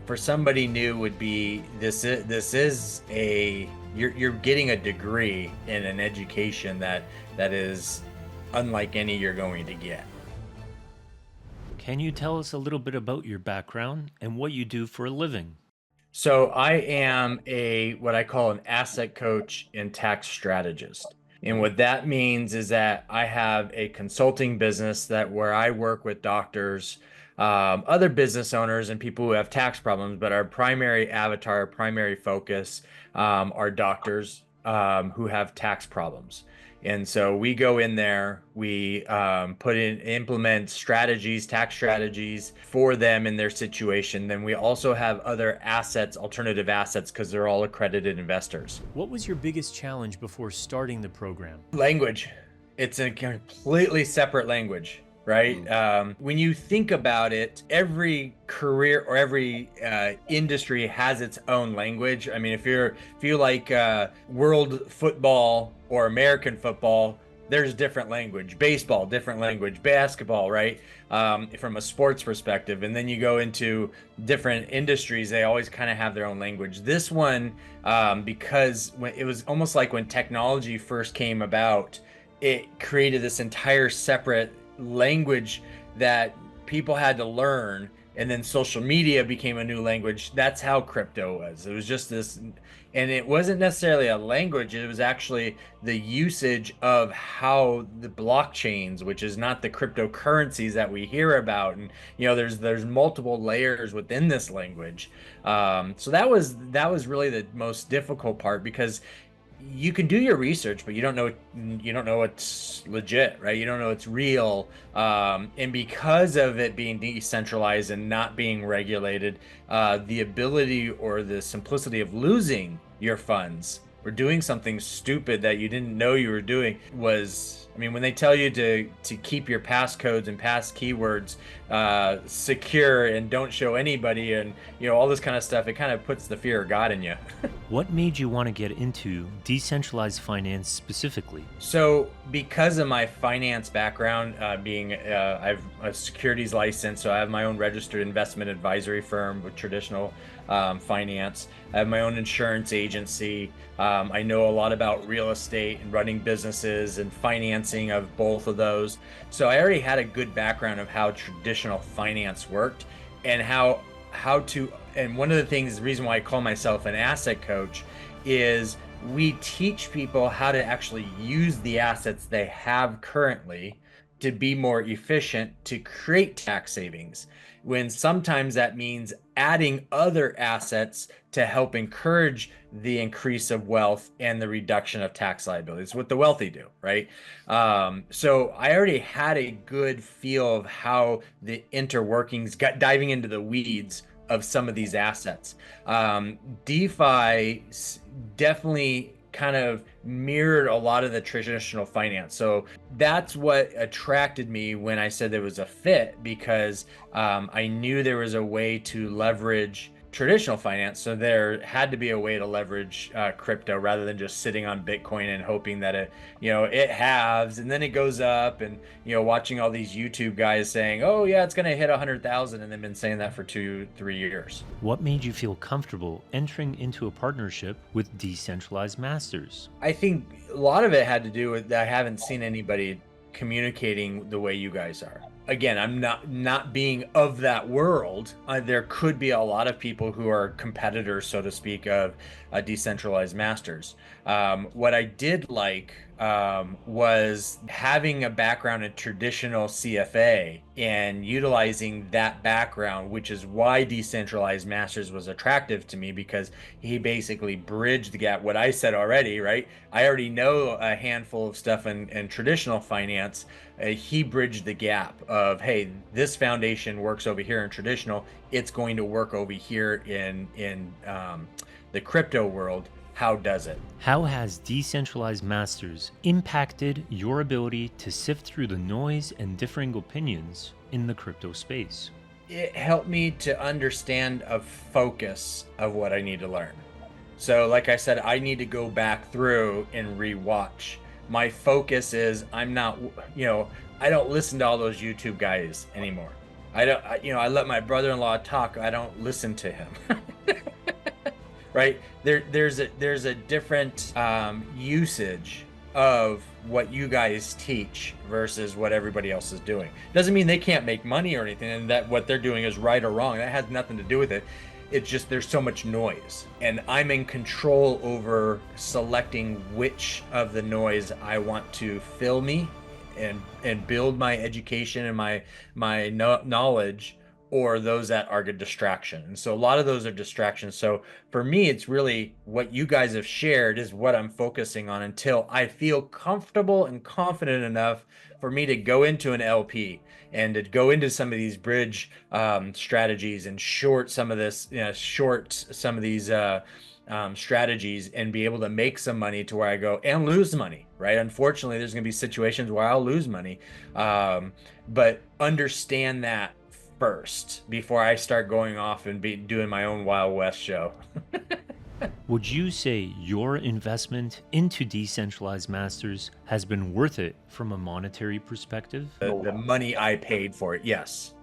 for somebody new would be this is a you're getting a degree in an education that is unlike any you're going to get. Can you tell us a little bit about your background and what you do for a living? So I am a what I call an asset coach and tax strategist. And what that means is that I have a consulting business that where I work with doctors, other business owners, and people who have tax problems, but our primary avatar, primary focus, are doctors who have tax problems. And so we go in there, we implement strategies, tax strategies for them in their situation. Then we also have other assets, alternative assets, because they're all accredited investors. What was your biggest challenge before starting the program? Language. It's a completely separate language, right? Mm. When you think about it, every career or every industry has its own language. I mean, if you like world football or American football, there's different language. Baseball, different language. Basketball, right? From a sports perspective, and then you go into different industries, they always kind of have their own language. This one, because when it was almost like when technology first came about, it created this entire separate language that people had to learn, and then social media became a new language. That's how crypto was. It was just this, and it wasn't necessarily a language, it was actually the usage of how the blockchains, which is not the cryptocurrencies that we hear about. And there's multiple layers within this language. So that was really the most difficult part, because you can do your research, but you don't know it's legit, right? You don't know it's real. And because of it being decentralized and not being regulated, the ability or the simplicity of losing your funds or doing something stupid that you didn't know you were doing was, I mean, when they tell you to keep your passcodes and pass keywords secure and don't show anybody, and all this kind of stuff, it kind of puts the fear of God in you. What made you want to get into decentralized finance specifically? So, because of my finance background, I've a securities license, so I have my own registered investment advisory firm with traditional finance. I have my own insurance agency. I know a lot about real estate and running businesses and financing of both of those. So, I already had a good background of how traditional finance worked and how to. And one of the things, the reason why I call myself an asset coach, is we teach people how to actually use the assets they have currently to be more efficient, to create tax savings, when sometimes that means adding other assets to help encourage the increase of wealth and the reduction of tax liabilities. What the wealthy do, right? So I already had a good feel of how the interworkings, got diving into the weeds of some of these assets. DeFi definitely kind of mirrored a lot of the traditional finance. So that's what attracted me when I said there was a fit, because I knew there was a way to leverage traditional finance. So there had to be a way to leverage crypto, rather than just sitting on Bitcoin and hoping that it halves and then it goes up, and watching all these YouTube guys saying, "Oh yeah, it's going to hit 100,000," and they've been saying that for 2, 3 years. What made you feel comfortable entering into a partnership with Decentralized Masters? I think a lot of it had to do with that I haven't seen anybody communicating the way you guys are. Again, I'm not being of that world. There could be a lot of people who are competitors, so to speak, of Decentralized Masters. What I did like was having a background in traditional CFA and utilizing that background, which is why Decentralized Masters was attractive to me, because he basically bridged the gap. What I said already, right? I already know a handful of stuff in traditional finance. He bridged the gap of, hey, this foundation works over here in traditional, it's going to work over here in the crypto world. How does it? How has Decentralized Masters impacted your ability to sift through the noise and differing opinions in the crypto space? It helped me to understand a focus of what I need to learn. So, like I said, I need to go back through and rewatch. My focus is, I'm not, I don't listen to all those YouTube guys anymore. I let my brother-in-law talk. I don't listen to him. Right? There's a different usage of what you guys teach versus what everybody else is doing. Doesn't mean they can't make money or anything, and that what they're doing is right or wrong. That has nothing to do with it. It's just there's so much noise, and I'm in control over selecting which of the noise I want to fill me and build my education and my knowledge, or those that are a distraction. And so a lot of those are distractions. So for me, it's really what you guys have shared is what I'm focusing on until I feel comfortable and confident enough for me to go into an LP and to go into some of these bridge strategies and short some of these strategies and be able to make some money to where I go and lose money, right? Unfortunately, there's going to be situations where I'll lose money, but understand that first before I start going off and be doing my own Wild West show. Would you say your investment into Decentralized Masters has been worth it from a monetary perspective? The money I paid for it, yes,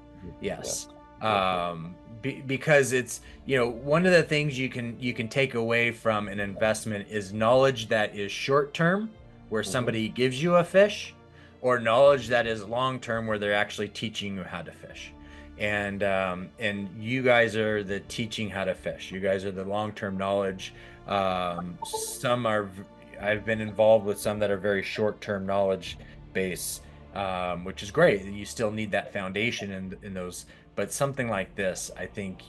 yes. Yeah. Because it's, one of the things you can take away from an investment is knowledge that is short term, where somebody gives you a fish, or knowledge that is long term, where they're actually teaching you how to fish. And you guys are the teaching how to fish. You guys are the long-term knowledge. Some are, I've been involved with some that are very short-term knowledge base, which is great. You still need that foundation in those. But something like this, I think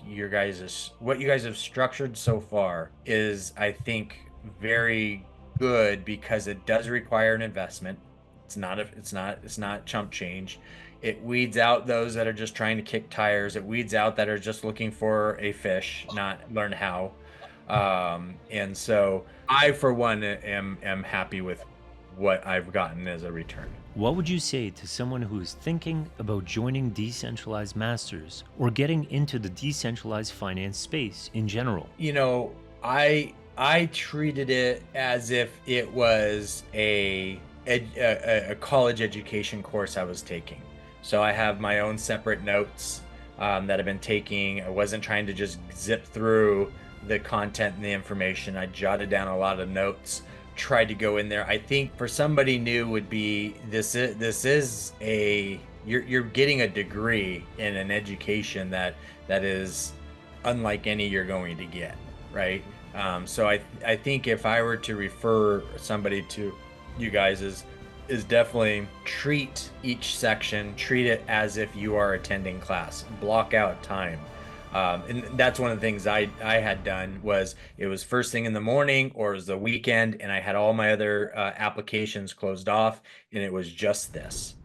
what you guys have structured so far is, I think, very good because it does require an investment. It's not chump change. It weeds out those that are just trying to kick tires. It weeds out that are just looking for a fish, not learn how. And so I, for one, am happy with what I've gotten as a return. What would you say to someone who is thinking about joining Decentralized Masters or getting into the decentralized finance space in general? I treated it as if it was a college education course I was taking. So I have my own separate notes that I've been taking. I wasn't trying to just zip through the content and the information. I jotted down a lot of notes, tried to go in there. I think for somebody new would be you're getting a degree in an education that is unlike any you're going to get, right? So I think if I were to refer somebody to you guys is definitely treat each section, treat it as if you are attending class, block out time. And that's one of the things I had done was it was first thing in the morning or it was the weekend and I had all my other applications closed off and it was just this.